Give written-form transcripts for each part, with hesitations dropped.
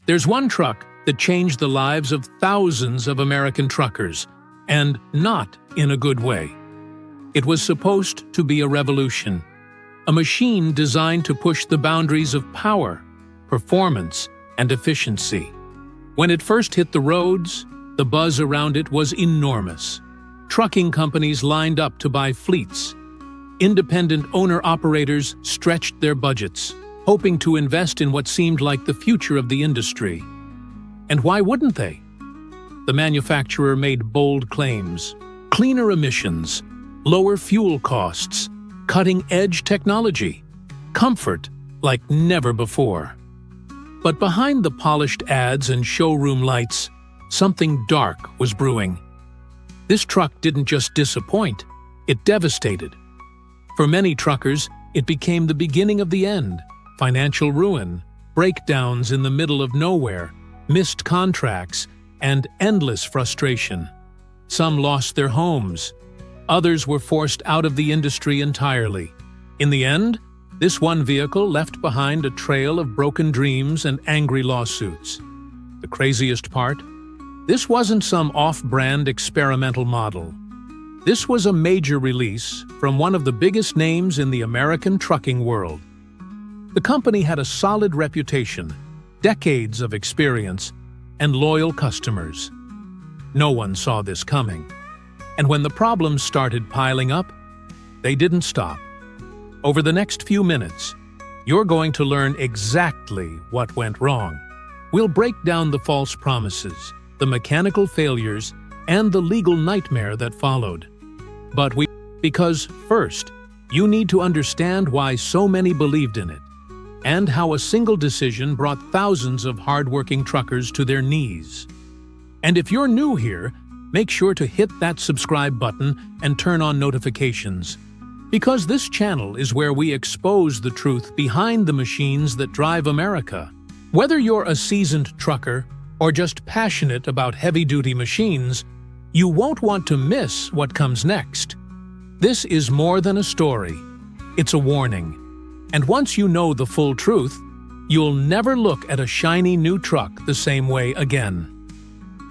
There's one truck that changed the lives of thousands of American truckers, and not in a good way. It was supposed to be a revolution, a machine designed to push the boundaries of power, performance, and efficiency. When it first hit the roads, the buzz around it was enormous. Trucking companies lined up to buy fleets. Independent owner-operators stretched their budgets, hoping to invest in what seemed like the future of the industry. And why wouldn't they? The manufacturer made bold claims: cleaner emissions, lower fuel costs, cutting-edge technology, comfort like never before. But behind the polished ads and showroom lights, something dark was brewing. This truck didn't just disappoint, it devastated. For many truckers, it became the beginning of the end: financial ruin, breakdowns in the middle of nowhere, missed contracts, and endless frustration. Some lost their homes. Others were forced out of the industry entirely. In the end, this one vehicle left behind a trail of broken dreams and angry lawsuits. The craziest part? This wasn't some off-brand experimental model. This was a major release from one of the biggest names in the American trucking world. The company had a solid reputation, decades of experience, and loyal customers. No one saw this coming. And when the problems started piling up, they didn't stop. Over the next few minutes, you're going to learn exactly what went wrong. We'll break down the false promises, the mechanical failures, and the legal nightmare that followed. Because first, you need to understand why so many believed in it, and how a single decision brought thousands of hardworking truckers to their knees. And if you're new here, make sure to hit that subscribe button and turn on notifications, because this channel is where we expose the truth behind the machines that drive America. Whether you're a seasoned trucker or just passionate about heavy-duty machines, you won't want to miss what comes next. This is more than a story. It's a warning. And once you know the full truth, you'll never look at a shiny new truck the same way again.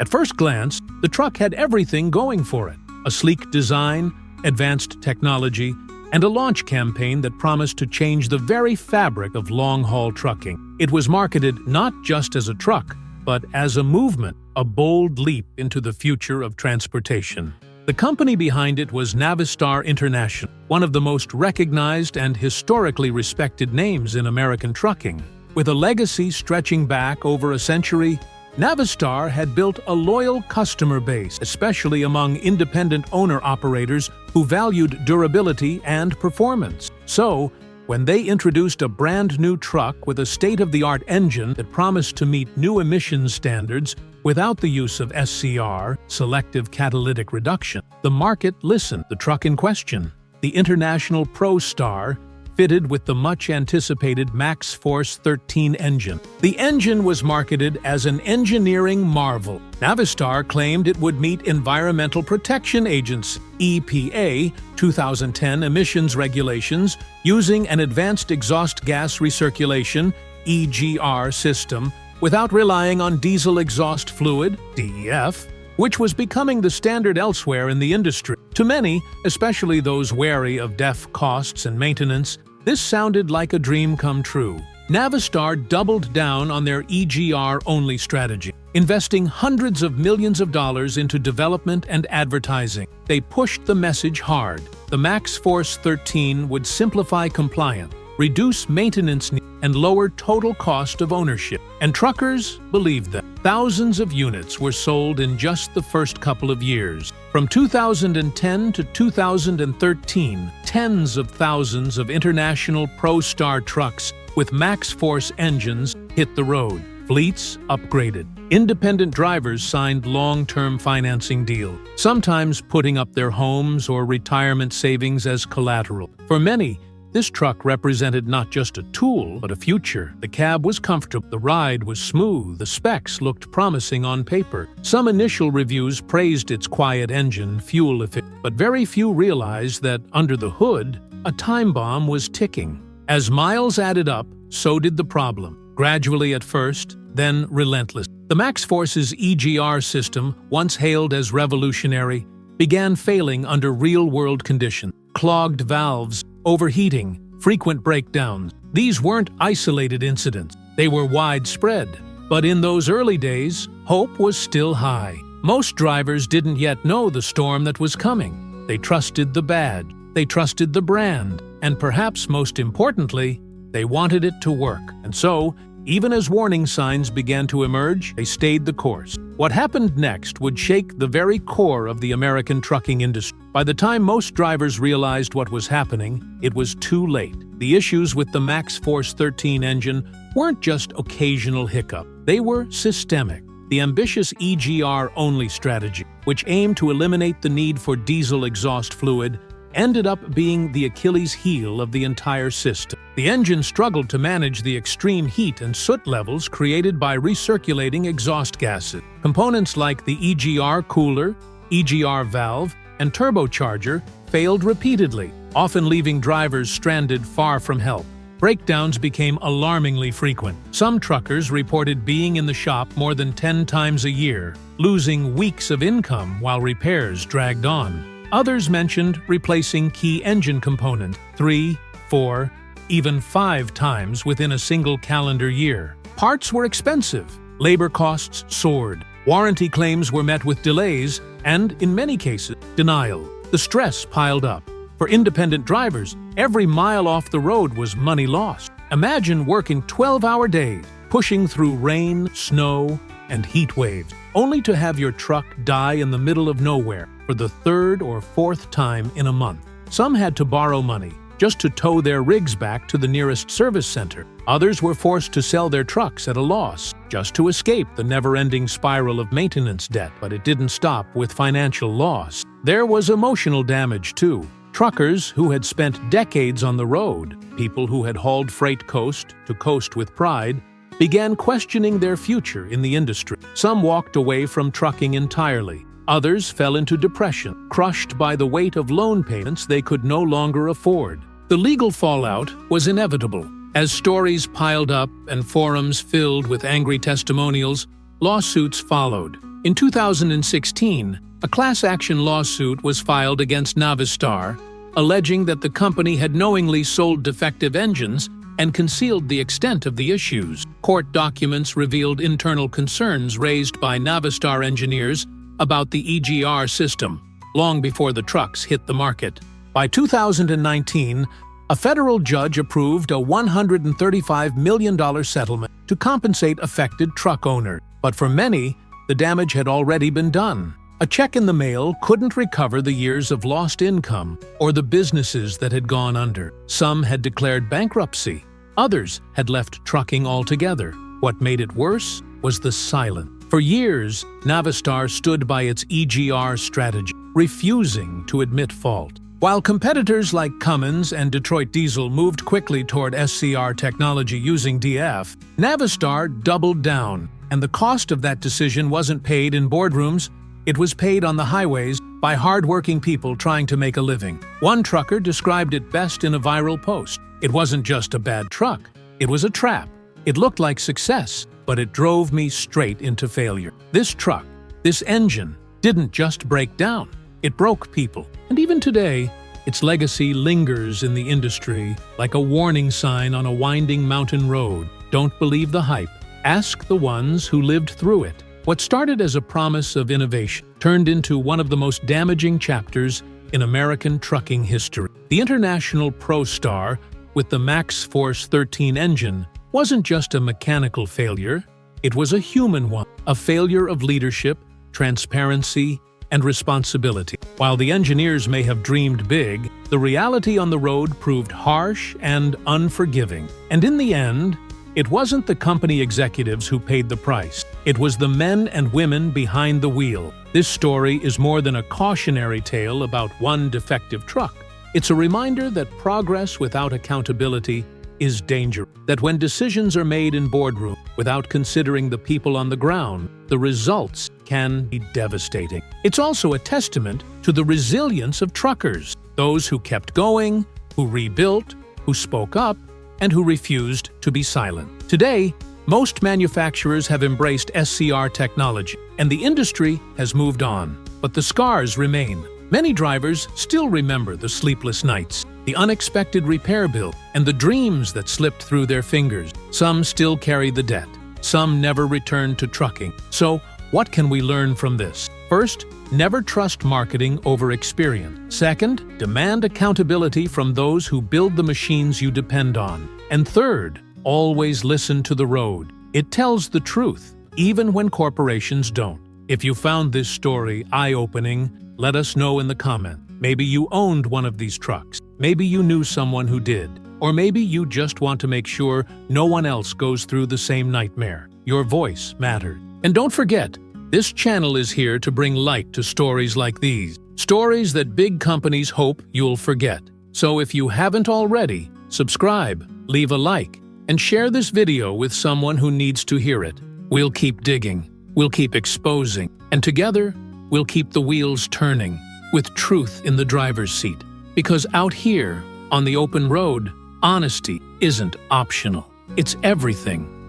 At first glance, the truck had everything going for it: a sleek design, advanced technology, and a launch campaign that promised to change the very fabric of long-haul trucking. It was marketed not just as a truck, but as a movement, a bold leap into the future of transportation. The company behind it was Navistar International, one of the most recognized and historically respected names in American trucking. With a legacy stretching back over a century, Navistar had built a loyal customer base, especially among independent owner-operators who valued durability and performance. So, when they introduced a brand new truck with a state-of-the-art engine that promised to meet new emissions standards without the use of SCR, selective catalytic reduction, the market listened. The truck in question, the International ProStar, fitted with the much-anticipated MaxxForce 13 engine. The engine was marketed as an engineering marvel. Navistar claimed it would meet Environmental Protection Agency (EPA) 2010 emissions regulations using an advanced exhaust gas recirculation (EGR) system without relying on diesel exhaust fluid (DEF), which was becoming the standard elsewhere in the industry. To many, especially those wary of DEF costs and maintenance, this sounded like a dream come true. Navistar doubled down on their EGR-only strategy, investing hundreds of millions of dollars into development and advertising. They pushed the message hard. The MaxxForce 13 would simplify compliance, reduce maintenance needs, and lower total cost of ownership. And truckers believed them. Thousands of units were sold in just the first couple of years. From 2010 to 2013, tens of thousands of International ProStar trucks with MaxxForce engines hit the road. Fleets upgraded. Independent drivers signed long-term financing deals, sometimes putting up their homes or retirement savings as collateral. For many, this truck represented not just a tool, but a future. The cab was comfortable, the ride was smooth, the specs looked promising on paper. Some initial reviews praised its quiet engine, fuel efficiency, but very few realized that under the hood, a time bomb was ticking. As miles added up, so did the problem. gradually at first, then relentless. The MaxxForce's EGR system, once hailed as revolutionary, began failing under real-world conditions. Clogged valves, overheating, frequent breakdowns. These weren't isolated incidents. They were widespread. But in those early days, hope was still high. Most drivers didn't yet know the storm that was coming. They trusted the badge, they trusted the brand, and perhaps most importantly, they wanted it to work. And so, even as warning signs began to emerge, they stayed the course. What happened next would shake the very core of the American trucking industry. By the time most drivers realized what was happening, it was too late. The issues with the MaxxForce 13 engine weren't just occasional hiccup. They were systemic. The ambitious EGR-only strategy, which aimed to eliminate the need for diesel exhaust fluid, ended up being the Achilles heel of the entire system. The engine struggled to manage the extreme heat and soot levels created by recirculating exhaust gases. Components like the EGR cooler, EGR valve, and turbocharger failed repeatedly, often leaving drivers stranded far from help. Breakdowns became alarmingly frequent. Some truckers reported being in the shop more than 10 times a year, losing weeks of income while repairs dragged on. Others mentioned replacing key engine components 3, 4, even 5 times within a single calendar year. Parts were expensive, labor costs soared, warranty claims were met with delays, and, in many cases, denial. The stress piled up. For independent drivers, every mile off the road was money lost. Imagine working 12-hour days, pushing through rain, snow, and heat waves, only to have your truck die in the middle of nowhere for the 3rd or 4th time in a month. Some had to borrow money just to tow their rigs back to the nearest service center. Others were forced to sell their trucks at a loss just to escape the never-ending spiral of maintenance debt. But it didn't stop with financial loss. There was emotional damage too. Truckers who had spent decades on the road, people who had hauled freight coast to coast with pride, began questioning their future in the industry. Some walked away from trucking entirely. Others fell into depression, crushed by the weight of loan payments they could no longer afford. The legal fallout was inevitable. As stories piled up and forums filled with angry testimonials, lawsuits followed. In 2016, a class-action lawsuit was filed against Navistar, alleging that the company had knowingly sold defective engines and concealed the extent of the issues. Court documents revealed internal concerns raised by Navistar engineers about the EGR system, long before the trucks hit the market. By 2019, a federal judge approved a $135 million settlement to compensate affected truck owners. But for many, the damage had already been done. A check in the mail couldn't recover the years of lost income or the businesses that had gone under. Some had declared bankruptcy. Others had left trucking altogether. What made it worse was the silence. For years, Navistar stood by its EGR strategy, refusing to admit fault. While competitors like Cummins and Detroit Diesel moved quickly toward SCR technology using DF, Navistar doubled down, and the cost of that decision wasn't paid in boardrooms. It was paid on the highways by hard-working people trying to make a living. One trucker described it best in a viral post. It wasn't just a bad truck. It was a trap. It looked like success, but it drove me straight into failure. This truck, this engine, didn't just break down. It broke people. And even today, its legacy lingers in the industry like a warning sign on a winding mountain road. Don't believe the hype. Ask the ones who lived through it. What started as a promise of innovation turned into one of the most damaging chapters in American trucking history. The International ProStar, with the MaxxForce 13 engine, wasn't just a mechanical failure, it was a human one, a failure of leadership, transparency, and responsibility. While the engineers may have dreamed big, the reality on the road proved harsh and unforgiving. And in the end, it wasn't the company executives who paid the price. It was the men and women behind the wheel. This story is more than a cautionary tale about one defective truck. It's a reminder that progress without accountability is dangerous. That when decisions are made in boardroom without considering the people on the ground, the results can be devastating. It's also a testament to the resilience of truckers, those who kept going, who rebuilt, who spoke up, and who refused to be silent. Today, most manufacturers have embraced SCR technology, and the industry has moved on. But the scars remain. Many drivers still remember the sleepless nights, the unexpected repair bill, and the dreams that slipped through their fingers. Some still carry the debt. Some never returned to trucking. So, what can we learn from this? First, never trust marketing over experience. Second, demand accountability from those who build the machines you depend on. And third, always listen to the road. It tells the truth, even when corporations don't. If you found this story eye-opening, let us know in the comments. Maybe you owned one of these trucks. Maybe you knew someone who did. Or maybe you just want to make sure no one else goes through the same nightmare. Your voice matters. And don't forget, this channel is here to bring light to stories like these. Stories that big companies hope you'll forget. So if you haven't already, subscribe, leave a like, and share this video with someone who needs to hear it. We'll keep digging, we'll keep exposing, and together, we'll keep the wheels turning, with truth in the driver's seat. Because out here, on the open road, honesty isn't optional. It's everything.